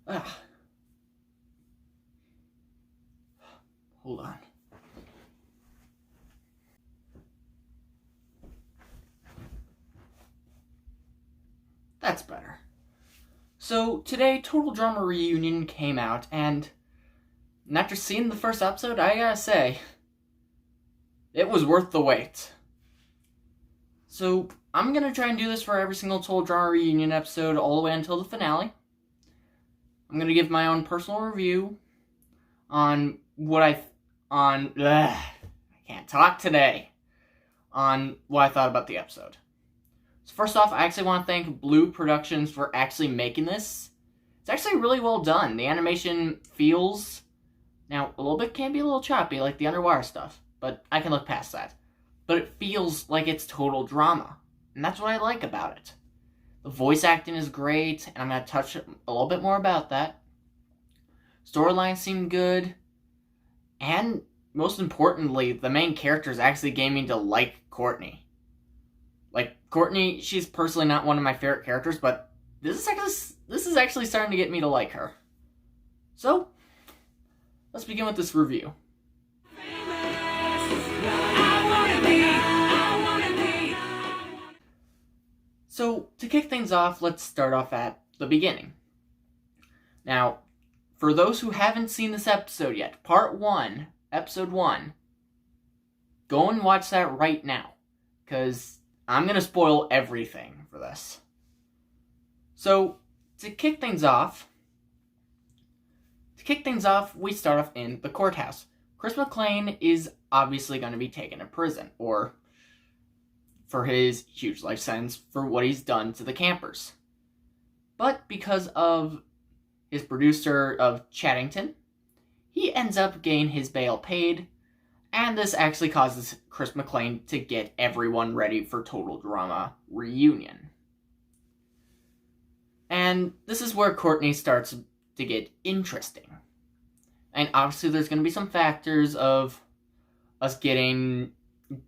Ugh. Hold on. That's better. So today, Total Drama Reunion came out, and after seeing the first episode, I gotta say, it was worth the wait. So I'm gonna try and do this for every single Total Drama Reunion episode all the way until the finale. I'm gonna give my own personal review on I can't talk today. On what I thought about the episode. So first off, I actually want to thank Blue Productions for actually making this. It's actually really well done. The animation feels, now a little bit can be a little choppy, like the underwater stuff, but I can look past that. But it feels like it's total drama, and that's what I like about it. The voice acting is great, and I'm going to touch a little bit more about that. Storylines seem good, and most importantly, the main characters actually getting me to like Courtney. Like, Courtney, she's personally not one of my favorite characters, but this is actually starting to get me to like her. So, let's begin with this review. So, to kick things off, let's start off at the beginning. Now, for those who haven't seen this episode yet, Part 1, Episode 1, go and watch that right now, because I'm going to spoil everything for this. So, to kick things off, we start off in the courthouse. Chris McClane is obviously going to be taken to prison, or for his huge life sentence for what he's done to the campers. But because of his producer of Chattington, he ends up getting his bail paid, and this actually causes Chris McClane to get everyone ready for Total Drama Reunion. And this is where Courtney starts to get interesting. And obviously there's going to be some factors of us getting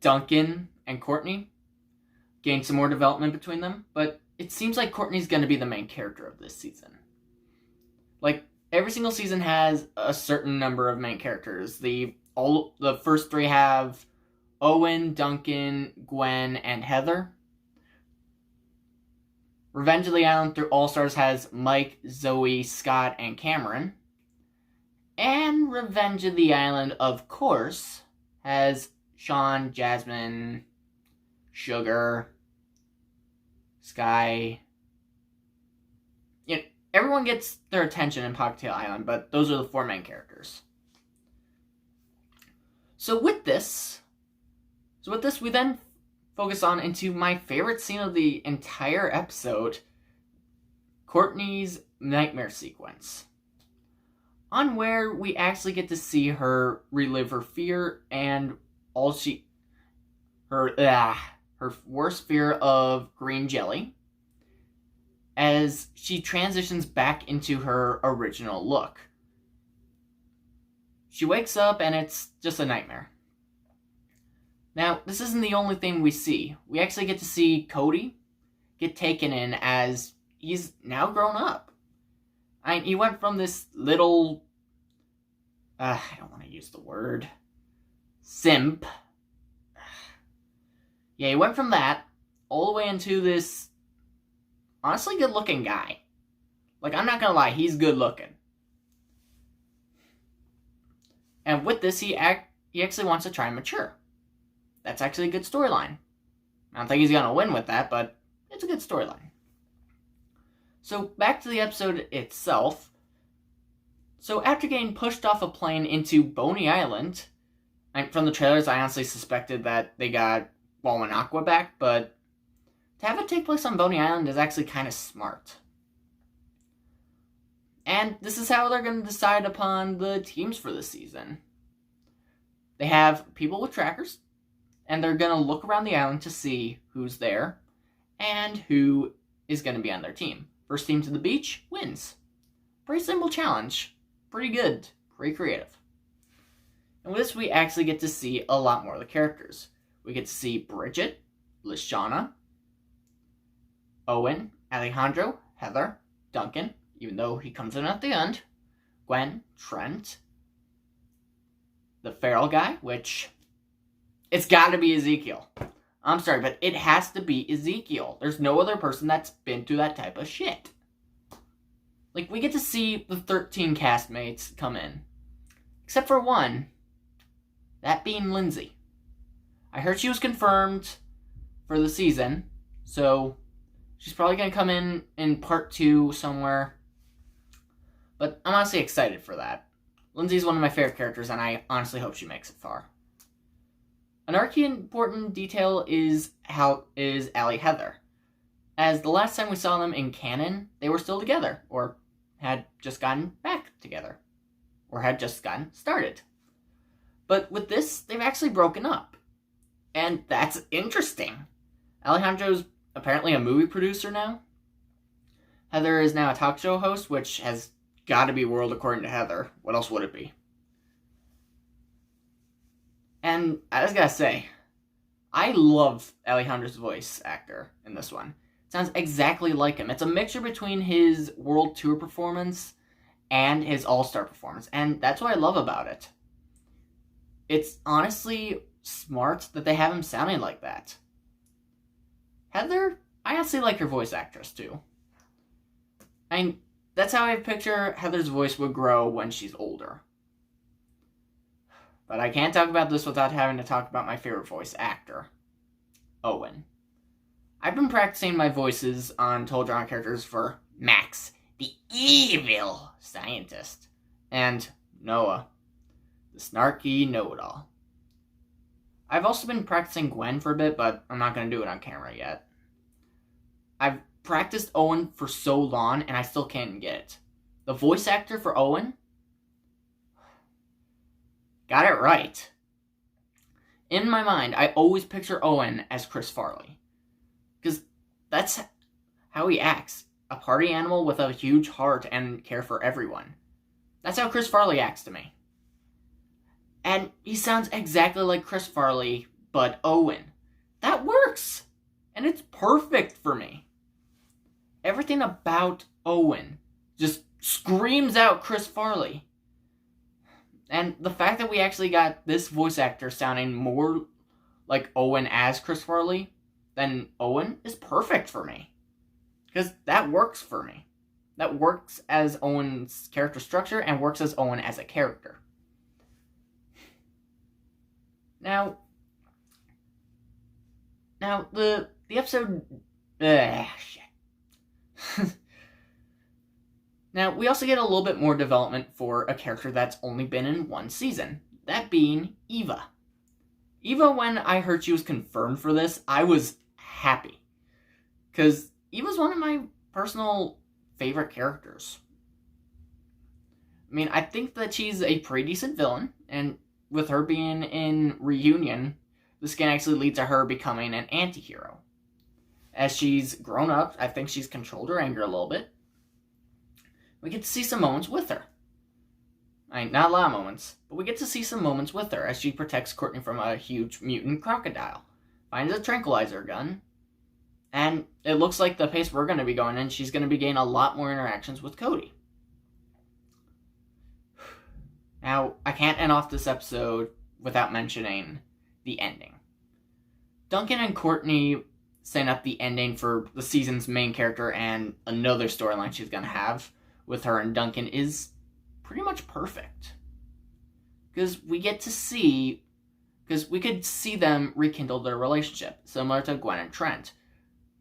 Duncan and Courtney, getting some more development between them, but it seems like Courtney's going to be the main character of this season. Like, every single season has a certain number of main characters. The first three have Owen, Duncan, Gwen, and Heather. Revenge of the Island through All-Stars has Mike, Zoe, Scott, and Cameron. And Revenge of the Island, of course, has Sean, Jasmine, Sugar, Sky. You know, everyone gets their attention in Cocktail Island, but those are the four main characters. So with this, we then focus on into my favorite scene of the entire episode, Courtney's nightmare sequence, on where we actually get to see her relive her fear and her worst fear of green jelly, as she transitions back into her original look. She wakes up and it's just a nightmare. Now, this isn't the only thing we see. We actually get to see Cody get taken in as he's now grown up. He went from this little, I don't want to use the word, simp. Yeah, he went from that all the way into this honestly good-looking guy. Like, I'm not gonna lie, he's good-looking. And with this, he actually wants to try and mature. That's actually a good storyline. I don't think he's gonna win with that, but it's a good storyline. So, back to the episode itself. So, after getting pushed off a plane into Boney Island, from the trailers, I honestly suspected that they got Wallen and Aqua back, but to have it take place on Boney Island is actually kind of smart. And this is how they're going to decide upon the teams for this season. They have people with trackers, and they're going to look around the island to see who's there and who is going to be on their team. First team to the beach wins. Pretty simple challenge. Pretty good. Pretty creative. And with this, we actually get to see a lot more of the characters. We get to see Bridget, Lashana, Owen, Alejandro, Heather, Duncan, even though he comes in at the end. Gwen, Trent, the feral guy, which it's got to be Ezekiel. I'm sorry, but it has to be Ezekiel. There's no other person that's been through that type of shit. Like, we get to see the 13 castmates come in. Except for one. That being Lindsay. I heard she was confirmed for the season. So, she's probably going to come in part 2 somewhere. But I'm honestly excited for that. Lindsay's one of my favorite characters, and I honestly hope she makes it far. Another key important detail is Allie Heather. As the last time we saw them in canon, they were still together, or had just gotten back together, or had just gotten started. But with this, they've actually broken up. And that's interesting. Alejandro's apparently a movie producer now. Heather is now a talk show host, which has got to be world according to Heather. What else would it be? And I just gotta say, I love Alejandro's voice actor in this one. It sounds exactly like him. It's a mixture between his World Tour performance and his All-Star performance, and that's what I love about it. It's honestly smart that they have him sounding like that. Heather, I honestly like her voice actress too. I mean, that's how I picture Heather's voice would grow when she's older. But I can't talk about this without having to talk about my favorite voice actor, Owen. I've been practicing my voices on Total Drama characters for Max, the evil scientist, and Noah, the snarky know-it-all. I've also been practicing Gwen for a bit, but I'm not going to do it on camera yet. I've practiced Owen for so long, and I still can't get it. The voice actor for Owen got it right. In my mind, I always picture Owen as Chris Farley. Because that's how he acts. A party animal with a huge heart and care for everyone. That's how Chris Farley acts to me. And he sounds exactly like Chris Farley, but Owen. That works! And it's perfect for me. Everything about Owen just screams out Chris Farley. And the fact that we actually got this voice actor sounding more like Owen as Chris Farley than Owen is perfect for me. Because that works for me. That works as Owen's character structure and works as Owen as a character. Now the episode... shit. Now, we also get a little bit more development for a character that's only been in one season. That being Eva. Eva, when I heard she was confirmed for this, I was happy. Because Eva's one of my personal favorite characters. I mean, I think that she's a pretty decent villain, and with her being in Reunion, this can actually lead to her becoming an anti-hero. As she's grown up, I think she's controlled her anger a little bit. We get to see some moments with her. I mean, not a lot of moments, but we get to see some moments with her as she protects Courtney from a huge mutant crocodile, finds a tranquilizer gun, and it looks like the pace we're going to be going in, she's going to be getting a lot more interactions with Cody. Now, I can't end off this episode without mentioning the ending. Duncan and Courtney set up the ending for the season's main character and another storyline she's going to have with her and Duncan is pretty much perfect. Because we could see them rekindle their relationship, similar to Gwen and Trent,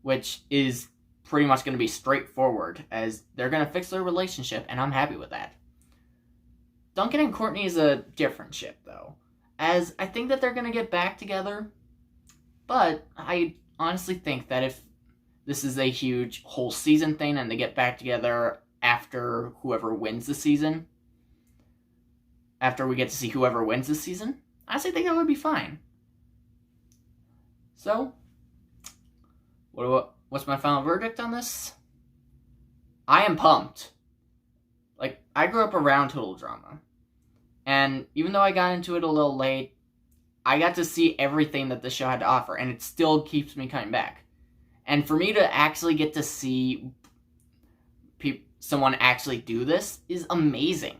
which is pretty much going to be straightforward, as they're going to fix their relationship, and I'm happy with that. Duncan and Courtney is a different ship, though, as I think that they're going to get back together, but I honestly think that if this is a huge whole season thing and they get back together after whoever wins the season, after we get to see whoever wins the season, I honestly think that would be fine. So, what's my final verdict on this? I am pumped. Like, I grew up around Total Drama, and even though I got into it a little late, I got to see everything that the show had to offer, and it still keeps me coming back. And for me to actually get to see someone actually do this is amazing.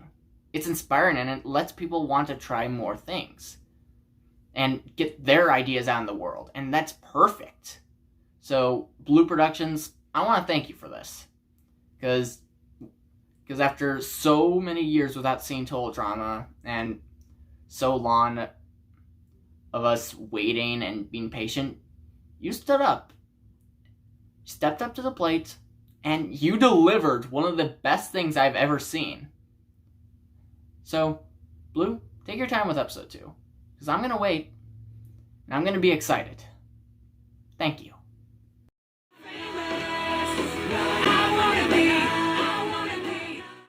It's inspiring, and it lets people want to try more things and get their ideas out in the world, and that's perfect. So, Blue Productions, I want to thank you for this, because after so many years without seeing Total Drama, and so long of us waiting and being patient, you stood up, stepped up to the plate, and you delivered one of the best things I've ever seen. So, Blue, take your time with episode 2, because I'm going to wait, and I'm going to be excited. Thank you.